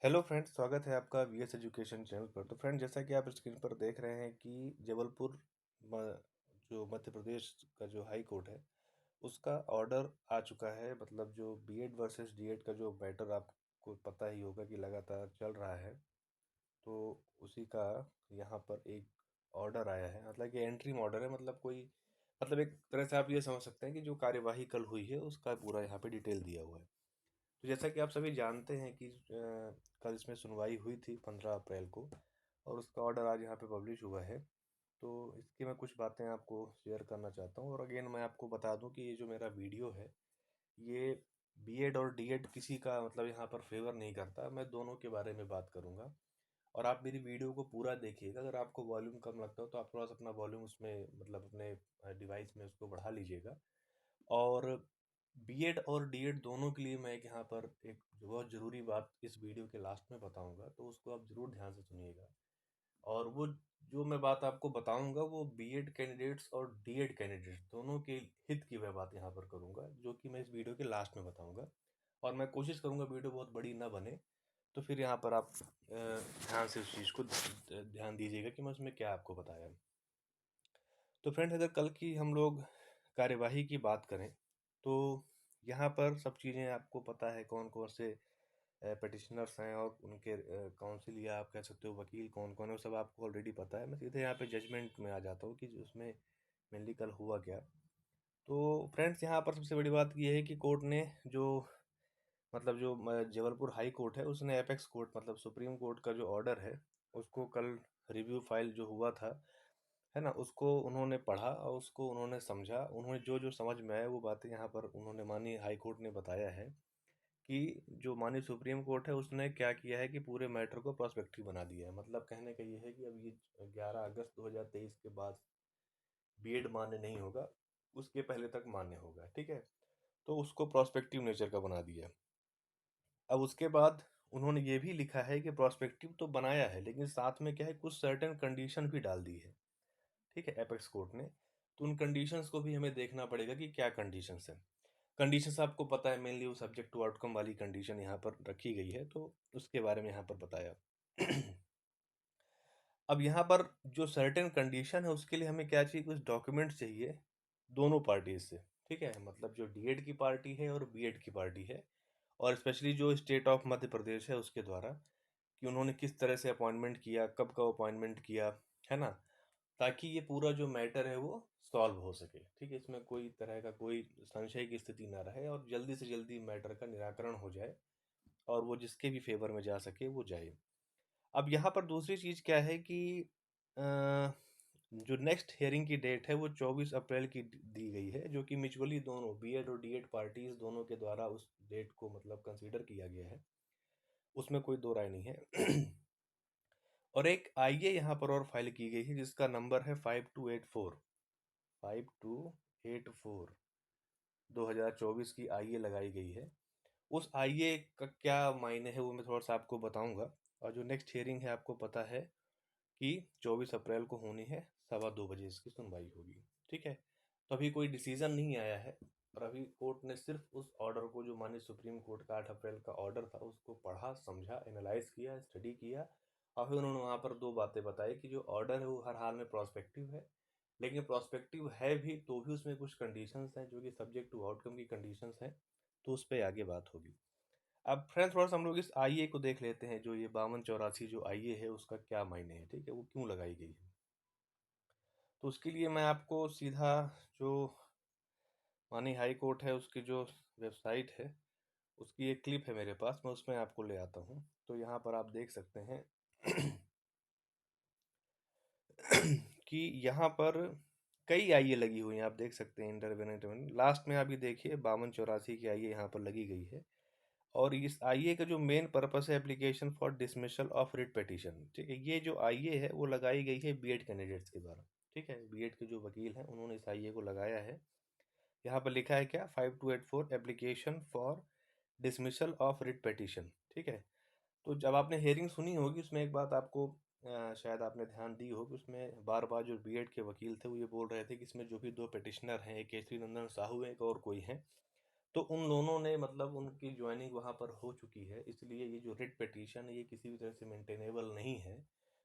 Hello friends, स्वागत है आपका वीएस एजुकेशन चैनल पर। तो फ्रेंड्स, जैसा कि आप स्क्रीन पर देख रहे हैं कि जबलपुर म- जो मध्य प्रदेश का जो हाई कोर्ट है उसका ऑर्डर आ चुका है। मतलब जो बीएड वर्सेस डीएड का जो मैटर आपको पता ही होगा कि लगातार चल रहा है, तो उसी का यहाँ पर एक ऑर्डर आया है। मतलब कि एंट्रीम ऑर्डर है, मतलब कोई मतलब एक तरह से आप ये समझ सकते हैं कि जो कार्यवाही कल हुई है उसका पूरा यहाँ पे डिटेल दिया हुआ है। तो जैसा कि आप सभी जानते हैं कि कल इसमें सुनवाई हुई थी 15 अप्रैल को, और उसका ऑर्डर आज यहाँ पे पब्लिश हुआ है। तो इसकी मैं कुछ बातें आपको शेयर करना चाहता हूँ। और अगेन मैं आपको बता दूं कि ये जो मेरा वीडियो है ये बीएड और डीएड किसी का मतलब यहाँ पर फेवर नहीं करता। मैं दोनों के बारे में बात करूँगा, और आप मेरी वीडियो को पूरा देखिएगा। अगर आपको वॉल्यूम कम लगता हो तो आप थोड़ा सा अपना वॉल्यूम उसमें मतलब अपने डिवाइस में उसको बढ़ा लीजिएगा। और बीएड और डीएड दोनों के लिए मैं एक यहाँ पर एक बहुत ज़रूरी बात इस वीडियो के लास्ट में बताऊंगा, तो उसको आप ज़रूर ध्यान से सुनिएगा। और वो जो मैं बात आपको बताऊंगा वो बीएड कैंडिडेट्स और डीएड कैंडिडेट्स दोनों के हित की मैं बात यहाँ पर करूंगा, जो कि मैं इस वीडियो के लास्ट में बताऊंगा। और मैं कोशिश करूंगा वीडियो बहुत बड़ी ना बने, तो फिर यहाँ पर आप ध्यान से उस चीज़ को ध्यान दीजिएगा कि मैं उसमें क्या आपको बताया। तो फ्रेंड्स, अगर कल की हम लोग कार्यवाही की बात करें तो यहाँ पर सब चीज़ें आपको पता है, कौन कौन से पिटिशनर्स हैं और उनके काउंसिल या आप कह सकते हो वकील कौन कौन है, वो सब आपको ऑलरेडी पता है। मैं सीधे यहाँ पे जजमेंट में आ जाता हूँ कि उसमें मेनली कल हुआ क्या। तो फ्रेंड्स, यहाँ पर सबसे बड़ी बात ये है कि कोर्ट ने जो मतलब जो जबलपुर हाई कोर्ट है उसने एपेक्स कोर्ट मतलब सुप्रीम कोर्ट का जो ऑर्डर है उसको कल रिव्यू फाइल जो हुआ था है ना, उसको उन्होंने पढ़ा और उसको उन्होंने समझा। उन्होंने जो जो समझ में आया वो बातें यहाँ पर उन्होंने माननीय हाई कोर्ट ने बताया है कि जो माननीय सुप्रीम कोर्ट है उसने क्या किया है कि पूरे मैटर को प्रोस्पेक्टिव बना दिया है। मतलब कहने का ये है कि अब ये 11 अगस्त 2023 के बाद बीएड मान्य नहीं होगा, उसके पहले तक मान्य होगा। ठीक है, तो उसको प्रोस्पेक्टिव नेचर का बना दिया। अब उसके बाद उन्होंने ये भी लिखा है कि प्रोस्पेक्टिव तो बनाया है लेकिन साथ में क्या है, कुछ सर्टेन कंडीशन भी डाल दी है। ठीक है, एपेक्स कोर्ट ने। तो उन कंडीशंस को भी हमें देखना पड़ेगा कि क्या कंडीशंस है। कंडीशंस आपको पता है, मेनली वो सब्जेक्ट टू आउटकम वाली कंडीशन यहाँ पर रखी गई है, तो उसके बारे में यहाँ पर बताया। अब यहाँ पर जो सर्टेन कंडीशन है उसके लिए हमें क्या चाहिए, कुछ डॉक्यूमेंट चाहिए दोनों पार्टीज से। ठीक है, मतलब जो डीएड की पार्टी है और बीएड की पार्टी है, और स्पेशली जो स्टेट ऑफ मध्य प्रदेश है उसके द्वारा, कि उन्होंने किस तरह से अपॉइंटमेंट किया, कब का अपॉइंटमेंट किया, है ना, ताकि ये पूरा जो मैटर है वो सॉल्व हो सके। ठीक है, इसमें कोई तरह का कोई संशय की स्थिति ना रहे और जल्दी से जल्दी मैटर का निराकरण हो जाए, और वो जिसके भी फेवर में जा सके वो जाए। अब यहाँ पर दूसरी चीज़ क्या है कि अ, जो नेक्स्ट हियरिंग की डेट है वो 24 अप्रैल की दी गई है, जो कि म्यूचुअली दोनों बीएड और डीएड पार्टीज दोनों के द्वारा उस डेट को मतलब कंसीडर किया गया है, उसमें कोई दो राय नहीं है। और एक आईए यहाँ पर और फाइल की गई है जिसका नंबर है 5284। 5284 2024 की आईए लगाई गई है। उस आईए का क्या मायने है वो मैं थोड़ा सा आपको बताऊंगा। और जो नेक्स्ट हियरिंग है आपको पता है कि 24 अप्रैल को होनी है, 2:15 बजे इसकी सुनवाई होगी। ठीक है, तो अभी कोई डिसीजन नहीं आया है, और अभी कोर्ट ने सिर्फ उस ऑर्डर को, जो माननीय सुप्रीम कोर्ट का 8 अप्रैल का ऑर्डर था, उसको पढ़ा, समझा, एनालाइज किया, स्टडी किया। और फिर उन्होंने वहाँ पर दो बातें बताई कि जो ऑर्डर है वो हर हाल में प्रोस्पेक्टिव है, लेकिन प्रोस्पेक्टिव है भी तो भी उसमें कुछ कंडीशंस हैं जो कि सब्जेक्ट टू आउटकम की कंडीशंस हैं। तो उस पर आगे बात होगी। अब फ्रेंड्स, थोड़ा सा हम लोग इस आईए को देख लेते हैं। जो ये 5284 जो आईए है उसका क्या मायने है, ठीक है, वो क्यों लगाई गई है। तो उसके लिए मैं आपको सीधा जो माननीय हाई कोर्ट है उसकी जो वेबसाइट है उसकी एक क्लिप है मेरे पास, मैं उसमें आपको ले आता हूँ। तो यहाँ पर आप देख सकते हैं कि यहाँ पर कई आईए लगी हुई हैं। आप देख सकते हैं इंटरवेनेंट में लास्ट में आप ये देखिए 5284 की आईए यहाँ पर लगी गई है। और इस आईए का जो मेन पर्पस है, application for dismissal of writ petition. ठीक है, ये जो आईए है वो लगाई गई है बीएड कैंडिडेट्स के द्वारा। ठीक है, बीएड के जो वकील हैं उन्होंने इस आईए को लगाया है। यहाँ पर लिखा है क्या, 5284 application for dismissal of writ petition. ठीक है, तो जब आपने हेयरिंग सुनी होगी उसमें एक बात आपको शायद आपने ध्यान दी होगी, उसमें बार बार जो बीएड के वकील थे वो ये बोल रहे थे कि इसमें जो भी दो पिटिशनर हैं, एक केसरी नंदन साहू हैं, एक और कोई हैं, तो उन दोनों ने मतलब उनकी ज्वाइनिंग वहाँ पर हो चुकी है, इसलिए ये जो रिट पिटीशन है ये किसी भी तरह से मेंटेनेबल नहीं है।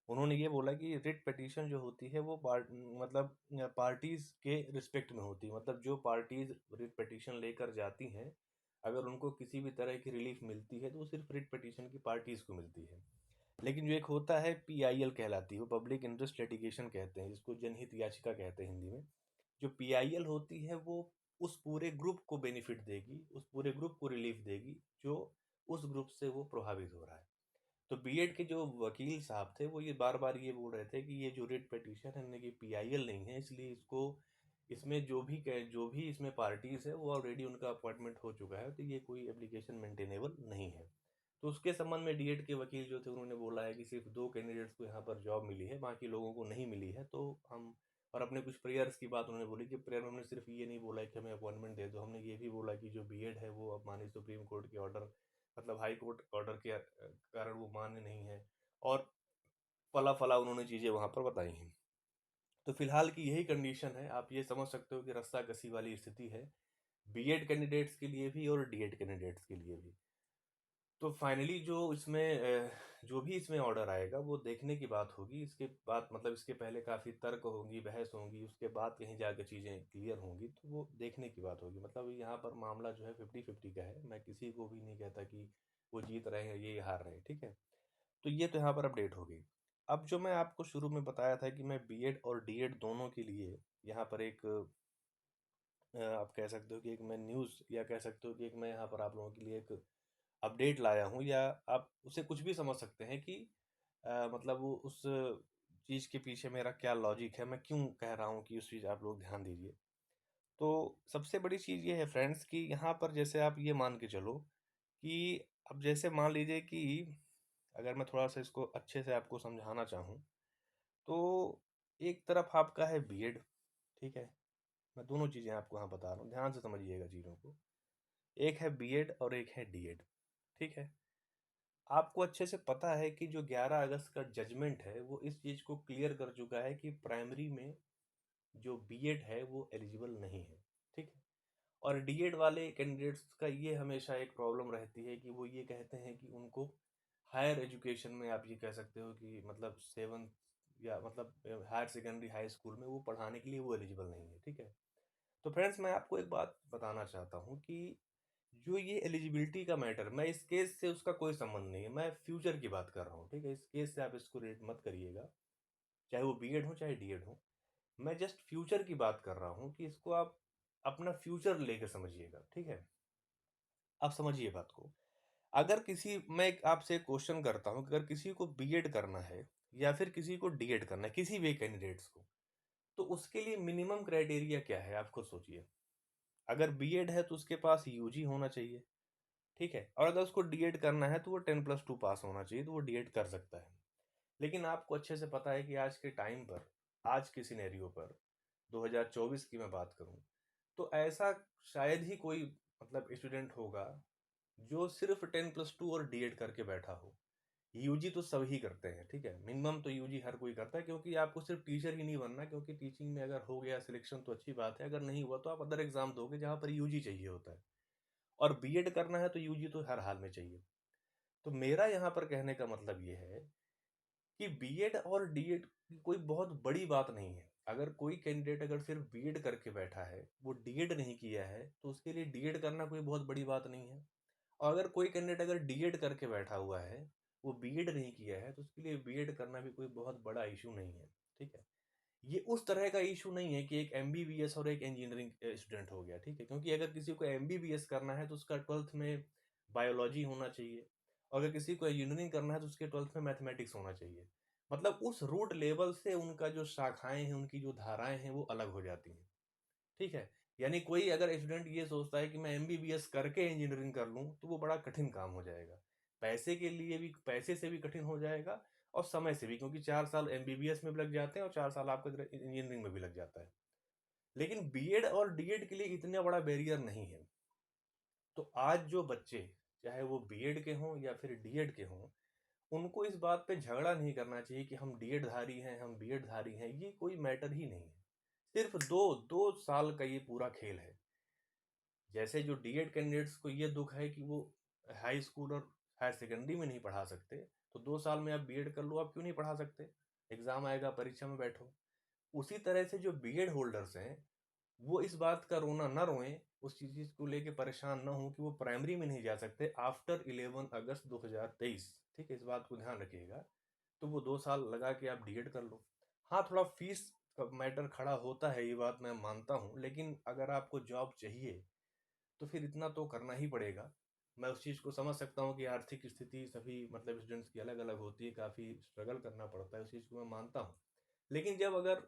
उन्होंने ये बोला कि रिट पिटीशन जो होती है वो मतलब पार्टीज के रिस्पेक्ट में होती है, मतलब जो पार्टीज रिट पिटीशन लेकर जाती हैं अगर उनको किसी भी तरह की रिलीफ मिलती है तो वो सिर्फ रिट पिटीशन की पार्टीज को मिलती है। लेकिन जो एक होता है पीआईएल कहलाती है, वो पब्लिक इंटरेस्ट लिटिगेशन कहते हैं, जिसको जनहित याचिका कहते हैं हिंदी में। जो पीआईएल होती है वो उस पूरे ग्रुप को बेनिफिट देगी, उस पूरे ग्रुप को रिलीफ देगी जो उस ग्रुप से वो प्रभावित हो रहा है। तो बीएड के जो वकील साहब थे वो ये बार बार ये बोल रहे थे कि ये जो रिट पिटीशन है इनकी पीआईएल नहीं है, इसलिए इसको इसमें जो भी इसमें पार्टीज है वो ऑलरेडी उनका अपॉइंटमेंट हो चुका है, तो ये कोई एप्लीकेशन मेंटेनेबल नहीं है। तो उसके संबंध में डीएड के वकील जो थे उन्होंने बोला है कि सिर्फ 2 कैंडिडेट्स को यहाँ पर जॉब मिली है, बाकी लोगों को नहीं मिली है। तो हम और अपने कुछ प्रेयर्स की बात उन्होंने बोली कि प्रेयर में हमने सिर्फ ये नहीं बोला है कि हमें अपॉइंटमेंट दे दो, हमने ये भी बोला कि जो बीएड है वो अब माननीय सुप्रीम कोर्ट के ऑर्डर मतलब हाई कोर्ट ऑर्डर के कारण वो मान्य नहीं है, और फला फला उन्होंने चीज़ें वहाँ पर बताई हैं। तो फिलहाल की यही कंडीशन है, आप ये समझ सकते हो कि रस्सा कसी वाली स्थिति है बीएड कैंडिडेट्स के लिए भी और डीएड कैंडिडेट्स के लिए भी। तो फाइनली जो भी इसमें ऑर्डर आएगा वो देखने की बात होगी, इसके बाद मतलब इसके पहले काफ़ी तर्क होंगी, बहस होंगी, उसके बाद कहीं जाकर चीज़ें क्लियर होंगी, तो वो देखने की बात होगी। मतलब यहाँ पर मामला जो है 50-50 का है, मैं किसी को भी नहीं कहता कि वो जीत रहे हैं ये हार रहे हैं, ठीक है। तो ये तो यहाँ पर अपडेट हो गई। अब जो मैं आपको शुरू में बताया था कि मैं बीएड और डीएड दोनों के लिए यहाँ पर एक आप कह सकते हो कि एक मैं न्यूज़ या कह सकते हो कि एक मैं यहाँ पर आप लोगों के लिए एक अपडेट लाया हूँ, या आप उसे कुछ भी समझ सकते हैं कि मतलब वो उस चीज़ के पीछे मेरा क्या लॉजिक है, मैं क्यों कह रहा हूँ कि उस चीज़ आप लोग ध्यान दीजिए। तो सबसे बड़ी चीज़ ये है फ्रेंड्स कि यहाँ पर जैसे आप ये मान के चलो कि अब जैसे मान लीजिए कि अगर मैं थोड़ा सा इसको अच्छे से आपको समझाना चाहूँ तो एक तरफ आपका है बीएड, ठीक है। मैं दोनों चीज़ें आपको यहाँ बता रहा हूँ, ध्यान से समझिएगा चीज़ों को। एक है बीएड और एक है डीएड, ठीक है। आपको अच्छे से पता है कि जो 11 अगस्त का जजमेंट है वो इस चीज़ को क्लियर कर चुका है कि प्राइमरी में जो बीएड है वो एलिजिबल नहीं है, ठीक है। और डीएड वाले कैंडिडेट्स का ये हमेशा एक प्रॉब्लम रहती है कि वो ये कहते हैं कि उनको हायर एजुकेशन में आप ये कह सकते हो कि मतलब सेवन्थ या मतलब हायर सेकेंडरी हाई स्कूल में वो पढ़ाने के लिए वो एलिजिबल नहीं है, ठीक है। तो फ्रेंड्स मैं आपको एक बात बताना चाहता हूँ कि जो ये एलिजिबिलिटी का मैटर, मैं इस केस से उसका कोई संबंध नहीं है, मैं फ्यूचर की बात कर रहा हूँ, ठीक है। इस केस से आप इसको रेट मत करिएगा, चाहे वो बीएड हो चाहे डीएड हो। मैं जस्ट फ्यूचर की बात कर रहा हूँ कि इसको आप अपना फ्यूचर लेकर समझिएगा, ठीक है। आप समझिए बात को। अगर किसी मैं आपसे एक क्वेश्चन करता हूँ कि अगर किसी को बीएड करना है या फिर किसी को डीएड करना है, किसी भी कैंडिडेट्स को, तो उसके लिए मिनिमम क्राइटेरिया क्या है आप खुद सोचिए। अगर बीएड है तो उसके पास यूजी होना चाहिए, ठीक है। और अगर उसको डीएड करना है तो वो 10+2 पास होना चाहिए, तो वो डीएड कर सकता है। लेकिन आपको अच्छे से पता है कि आज के टाइम पर, आज के सिनेरियो पर, 2024 की मैं बात करूं, तो ऐसा शायद ही कोई मतलब स्टूडेंट होगा जो सिर्फ 10+2 और डीएड करके बैठा हो। यूजी तो सभी करते हैं, ठीक है। मिनिमम तो यूजी हर कोई करता है, क्योंकि आपको सिर्फ टीचर ही नहीं बनना, क्योंकि टीचिंग में अगर हो गया सिलेक्शन तो अच्छी बात है, अगर नहीं हुआ तो आप अदर एग्जाम दोगे जहाँ पर यूजी चाहिए होता है। और बीएड करना है तो यूजी तो हर हाल में चाहिए। तो मेरा यहाँ पर कहने का मतलब ये है कि बीएड और डीएड कोई बहुत बड़ी बात नहीं है। अगर कोई कैंडिडेट अगर सिर्फ बीएड करके बैठा है, वो डीएड नहीं किया है, तो उसके लिए डीएड करना कोई बहुत बड़ी बात नहीं है। और अगर कोई कैंडिडेट अगर डीएड करके बैठा हुआ है, वो बीएड नहीं किया है, तो उसके लिए बीएड करना भी कोई बहुत बड़ा इशू नहीं है, ठीक है। ये उस तरह का इशू नहीं है कि एक एमबीबीएस और एक इंजीनियरिंग स्टूडेंट हो गया, ठीक है। क्योंकि अगर किसी को एमबीबीएस करना है तो उसका 12th में बायोलॉजी होना चाहिए, और अगर किसी को इंजीनियरिंग करना है तो उसके 12th में मैथमेटिक्स होना चाहिए। मतलब उस रूट लेवल से उनका जो शाखाएं हैं, उनकी जो धाराएं हैं वो अलग हो जाती हैं, ठीक है। यानी कोई अगर स्टूडेंट ये सोचता है कि मैं एमबीबीएस करके इंजीनियरिंग कर लूँ, तो वो बड़ा कठिन काम हो जाएगा। पैसे के लिए भी, पैसे से भी कठिन हो जाएगा और समय से भी, क्योंकि 4 साल एमबीबीएस में भी लग जाते हैं और 4 साल आपका इंजीनियरिंग में भी लग जाता है। लेकिन बीएड और डीएड के लिए इतना बड़ा बैरियर नहीं है। तो आज जो बच्चे, चाहे वो बीएड के हों या फिर डीएड के हों, उनको इस बात पे झगड़ा नहीं करना चाहिए कि हम डीएड धारी हैं, हम बीएड धारी हैं। ये कोई मैटर ही नहीं है। सिर्फ 2 साल का ये पूरा खेल है। जैसे जो डीएड कैंडिडेट्स को ये दुख है कि वो हाई स्कूल और हायर सेकेंडरी में नहीं पढ़ा सकते, तो 2 साल में आप बीएड कर लो, आप क्यों नहीं पढ़ा सकते? एग्जाम आएगा, परीक्षा में बैठो। उसी तरह से जो बीएड होल्डर्स हैं, वो इस बात का रोना ना रोएं, उस चीज़ को लेके परेशान ना हो कि वो प्राइमरी में नहीं जा सकते आफ्टर 11 अगस्त 2023। ठीक है, इस बात को ध्यान रखिएगा। तो वो 2 साल लगा के आप डीएड कर लो। हाँ, थोड़ा फीस का मैटर खड़ा होता है, ये बात मैं मानता हूँ, लेकिन अगर आपको जॉब चाहिए तो फिर इतना तो करना ही पड़ेगा। मैं उस चीज़ को समझ सकता हूँ कि आर्थिक स्थिति सभी मतलब स्टूडेंट्स की अलग अलग होती है, काफ़ी स्ट्रगल करना पड़ता है, उस चीज़ को मैं मानता हूँ। लेकिन जब अगर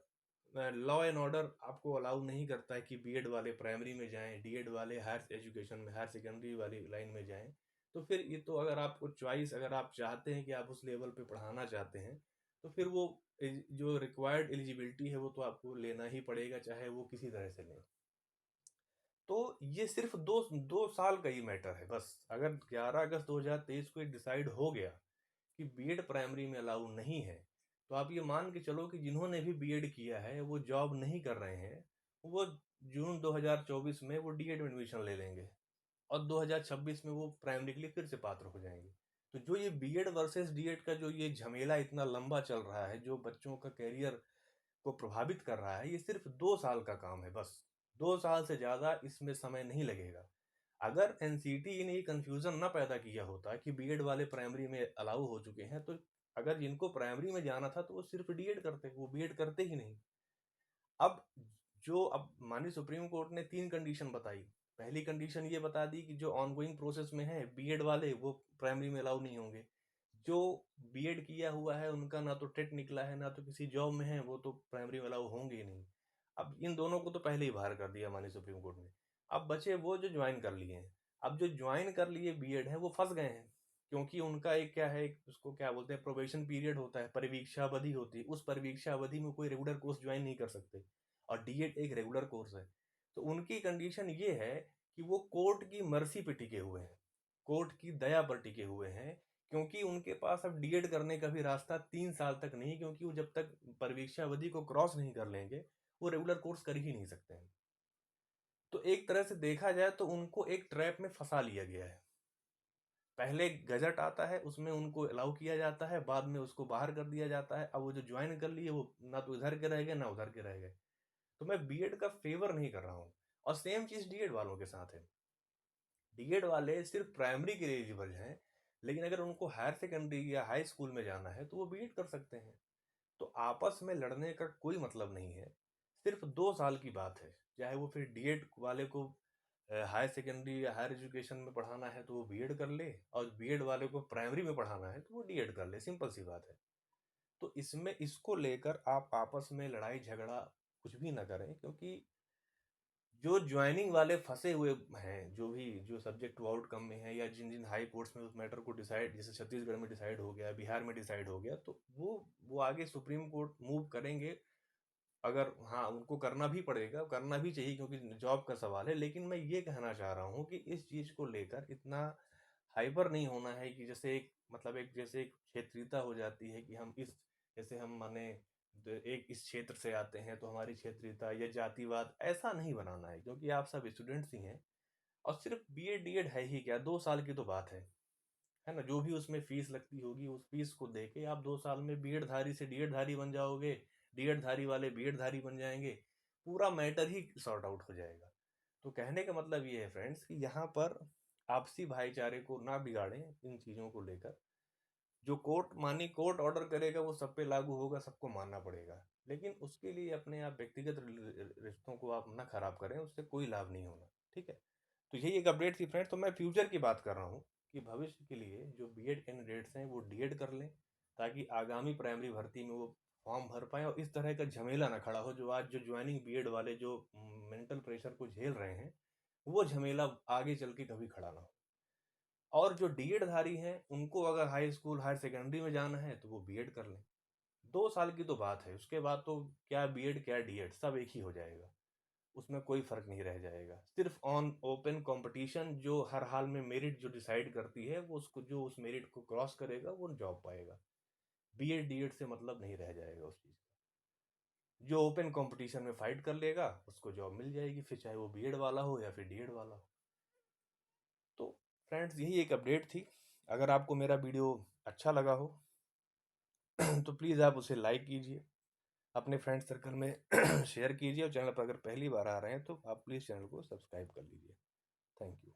लॉ एंड ऑर्डर आपको अलाउ नहीं करता है कि बीएड वाले प्राइमरी में जाएं, डीएड वाले हायर एजुकेशन में, हायर सेकेंडरी वाली लाइन में जाएं, तो फिर ये तो अगर आपको चॉइस, अगर आप चाहते हैं कि आप उस लेवल पे पढ़ाना चाहते हैं, तो फिर वो जो रिक्वायर्ड एलिजिबिलिटी है वो तो आपको लेना ही पड़ेगा, चाहे वो किसी तरह से लें। तो ये सिर्फ दो दो साल का ही मैटर है बस। अगर 11 अगस्त 2023 को डिसाइड हो गया कि बीएड प्राइमरी में अलाउ नहीं है, तो आप ये मान के चलो कि जिन्होंने भी बीएड किया है वो जॉब नहीं कर रहे हैं, वो जून 2024 में वो डीएड में एडमिशन ले लेंगे और 2026 में वो प्राइमरी के लिए फिर से पात्र हो जाएंगे। तो जो ये बीएड वर्सेस डीएड का जो ये झमेला इतना लंबा चल रहा है, जो बच्चों का कैरियर को प्रभावित कर रहा है, ये सिर्फ 2 साल का काम है बस। 2 साल से ज़्यादा इसमें समय नहीं लगेगा। अगर एनसीटी ने ये कन्फ्यूज़न ना पैदा किया होता कि बीएड वाले प्राइमरी में अलाउ हो चुके हैं, तो अगर जिनको प्राइमरी में जाना था तो वो सिर्फ डीएड करते, वो बीएड करते ही नहीं। अब माननीय सुप्रीम कोर्ट ने 3 कंडीशन बताई। पहली कंडीशन ये बता दी कि जो ऑनगोइंग प्रोसेस में है बीएड वाले, वो प्राइमरी में अलाउ नहीं होंगे। जो बीएड किया हुआ है उनका ना तो टेट निकला है, ना तो किसी जॉब में है, वो तो प्राइमरी में अलाउ होंगे ही नहीं। अब इन दोनों को तो पहले ही बाहर कर दिया माननीय सुप्रीम कोर्ट ने। अब बचे वो जो ज्वाइन कर लिए हैं। अब जो ज्वाइन कर लिए बीएड है वो फंस गए हैं, क्योंकि उनका एक क्या है, उसको क्या बोलते हैं, प्रोबेशन पीरियड होता है, परिवीक्षा अवधि होती है। उस परिवीक्षा अवधि में कोई रेगुलर कोर्स ज्वाइन नहीं कर सकते, और डीएड एक रेगुलर कोर्स है। तो उनकी कंडीशन ये है कि वो कोर्ट की मर्जी पे टिके हुए हैं, कोर्ट की दया पर टिके हुए हैं, क्योंकि उनके पास अब डीएड करने का भी रास्ता 3 साल तक नहीं, क्योंकि वो जब तक परीक्षा अवधि को क्रॉस नहीं कर लेंगे वो रेगुलर कोर्स कर ही नहीं सकते हैं। तो एक तरह से देखा जाए तो उनको एक ट्रैप में फंसा लिया गया है। पहले गजट आता है, उसमें उनको अलाउ किया जाता है, बाद में उसको बाहर कर दिया जाता है। अब वो जो ज्वाइन कर लिए वो ना तो इधर के रह गए ना उधर के रह गए। तो मैं बीएड का फेवर नहीं कर रहा हूँ। और सेम चीज डीएड वालों के साथ है। डीएड वाले सिर्फ प्राइमरी के लिए एलिजिबल हैं, लेकिन अगर उनको हायर सेकेंडरी या हाई स्कूल में जाना है तो वो बीएड कर सकते हैं। तो आपस में लड़ने का कोई मतलब नहीं है। सिर्फ 2 साल की बात है। चाहे वो फिर डीएड वाले को हायर सेकेंडरी या हायर एजुकेशन में पढ़ाना है तो वो बीएड कर ले, और बीएड वाले को प्राइमरी में पढ़ाना है तो वो डीएड कर ले, सिंपल सी बात है। तो इसमें इसको लेकर आप आपस में लड़ाई झगड़ा कुछ भी ना करें, क्योंकि जो ज्वाइनिंग वाले फंसे हुए हैं, जो भी जो सब्जेक्ट आउटकम में है, या जिन जिन हाई कोर्ट्स में उस मैटर को डिसाइड, जैसे छत्तीसगढ़ में डिसाइड हो गया, बिहार में डिसाइड हो गया, तो वो आगे सुप्रीम कोर्ट मूव करेंगे। अगर हाँ, उनको करना भी पड़ेगा, करना भी चाहिए, क्योंकि जॉब का सवाल है। लेकिन मैं ये कहना चाह रहा हूँ कि इस चीज़ को लेकर इतना हाइपर नहीं होना है कि जैसे एक मतलब एक जैसे एक क्षेत्रीयता हो जाती है कि हम इस, जैसे हम माने एक इस क्षेत्र से आते हैं तो हमारी क्षेत्रीयता या जातिवाद, ऐसा नहीं बनाना है, क्योंकि आप सब स्टूडेंट्स ही हैं। और सिर्फ बीएड डीएड है ही क्या, 2 साल की तो बात है ना। जो भी उसमें फीस लगती होगी उस फीस को दे के आप 2 साल में बीएड धारी से डीएड धारी बन जाओगे, डीएड धारी वाले बीएड धारी बन जाएंगे, पूरा मैटर ही सॉर्ट आउट हो जाएगा। तो कहने का मतलब ये है फ्रेंड्स कि यहाँ पर आपसी भाईचारे को ना बिगाड़ें इन चीज़ों को लेकर। जो कोर्ट ऑर्डर करेगा वो सब पे लागू होगा, सबको मानना पड़ेगा। लेकिन उसके लिए अपने आप व्यक्तिगत रिश्तों को आप ना खराब करें, उससे कोई लाभ नहीं होना। ठीक है, तो यही एक अपडेट थी फ्रेंड्स। तो मैं फ्यूचर की बात कर रहा हूँ कि भविष्य के लिए जो बीएड कैंडिडेट्स हैं वो डीएड कर लें, ताकि आगामी प्राइमरी भर्ती में वो फॉर्म भर पाएँ और इस तरह का झमेला ना खड़ा हो। जो आज जो ज्वाइनिंग बीएड वाले जो मेंटल प्रेशर को झेल रहे हैं, वो झमेला आगे चल के कभी खड़ा ना हो। और जो डीएड धारी हैं उनको अगर हाई स्कूल हायर सेकेंडरी में जाना है तो वो बीएड कर लें। 2 साल की तो बात है, उसके बाद तो क्या बीएड क्या डीएड सब एक ही हो जाएगा, उसमें कोई फर्क नहीं रह जाएगा। सिर्फ ऑन ओपन कंपटीशन, जो हर हाल में मेरिट जो डिसाइड करती है, वो उसको जो उस मेरिट को क्रॉस करेगा वो जॉब पाएगा। बीएड डीएड से मतलब नहीं रह जाएगा उस चीज़ का। जो ओपन कंपटीशन में फाइट कर लेगा उसको जॉब मिल जाएगी, फिर चाहे वो बीएड वाला हो या फिर डीएड वाला हो। तो फ्रेंड्स, यही एक अपडेट थी। अगर आपको मेरा वीडियो अच्छा लगा हो तो प्लीज़ आप उसे लाइक कीजिए, अपने फ्रेंड सर्कल में शेयर कीजिए, और चैनल पर अगर पहली बार आ रहे हैं तो आप प्लीज़ चैनल को सब्सक्राइब कर लीजिए। Thank you.